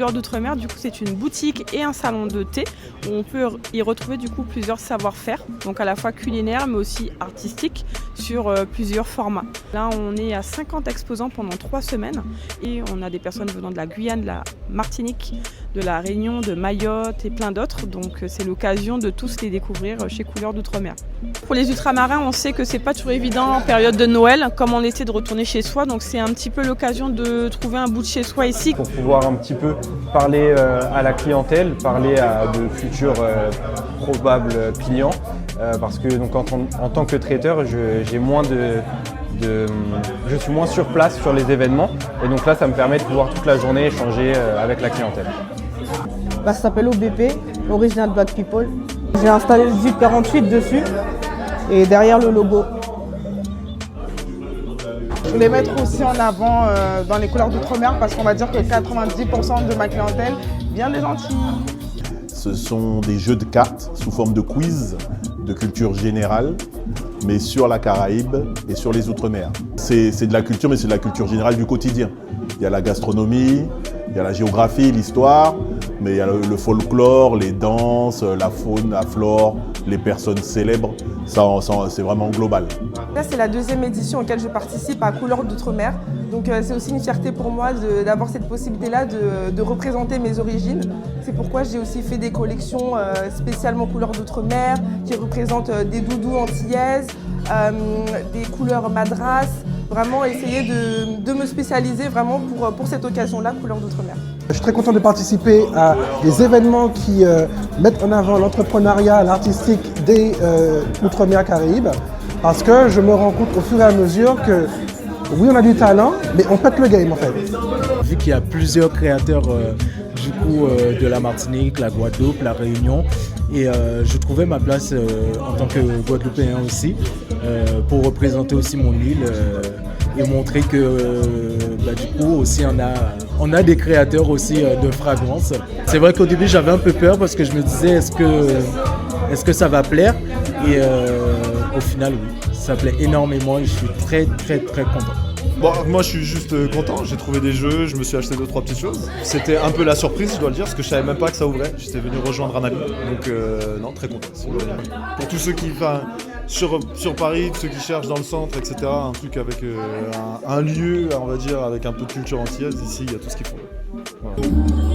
Couleurs d'Outre-mer, du coup, c'est une boutique et un salon de thé où on peut y retrouver du coup plusieurs savoir-faire, donc à la fois culinaires mais aussi artistiques sur plusieurs formats. Là, on est à 50 exposants pendant 3 semaines et on a des personnes venant de la Guyane, de la Martinique, de la Réunion, de Mayotte et plein d'autres. Donc c'est l'occasion de tous les découvrir chez Couleurs d'Outre-mer. Pour les ultramarins, on sait que c'est pas toujours évident en période de Noël, comme en été, de retourner chez soi. Donc c'est un petit peu l'occasion de trouver un bout de chez soi ici. Pour pouvoir un petit peu parler à la clientèle, parler à de futurs probables clients. Parce que donc, en tant que traiteur, je suis moins sur place sur les événements. Et donc là, ça me permet de pouvoir toute la journée échanger avec la clientèle. Ça s'appelle OBP, Original Black People. J'ai installé le Jeep 48 dessus et derrière le logo. Je voulais mettre aussi en avant dans les couleurs d'outre-mer parce qu'on va dire que 90% de ma clientèle vient des Antilles. Ce sont des jeux de cartes sous forme de quiz de culture générale, mais sur la Caraïbe et sur les Outre-mer. C'est de la culture, mais c'est de la culture générale du quotidien. Il y a la gastronomie, il y a la géographie, l'histoire, mais il y a le folklore, les danses, la faune, la flore, les personnes célèbres. C'est vraiment global. Là, c'est la 2e édition auquel je participe à Couleurs d'Outre-mer. Donc c'est aussi une fierté pour moi d'avoir cette possibilité-là de représenter mes origines. C'est pourquoi j'ai aussi fait des collections spécialement Couleurs d'Outre-mer qui représentent des doudous antillaises, des couleurs madras. Vraiment essayer de me spécialiser vraiment pour cette occasion-là, Couleurs d'Outre-mer. Je suis très content de participer à des événements qui mettent en avant l'entrepreneuriat, l'artistique des Outre-mer Caraïbes, parce que je me rends compte au fur et à mesure que oui, on a du talent, mais on pète le game en fait. Vu qu'il y a plusieurs créateurs de la Martinique, la Guadeloupe, la Réunion, et je trouvais ma place en tant que Guadeloupéen aussi, pour représenter aussi mon île et montrer que du coup aussi on a des créateurs aussi de fragrances. C'est vrai qu'au début j'avais un peu peur parce que je me disais est-ce que ça va plaire, et au final oui, ça plaît énormément et je suis très très très content. Bon, moi je suis juste content, j'ai trouvé des jeux, je me suis acheté 2-3 petites choses. C'était un peu la surprise, je dois le dire, parce que je savais même pas que ça ouvrait. J'étais venu rejoindre un ami, donc non, très content. Pour tous ceux qui, sur Paris, ceux qui cherchent dans le centre, etc., un truc avec un lieu, on va dire, avec un peu de culture antillaise, ici il y a tout ce qu'il faut. Voilà.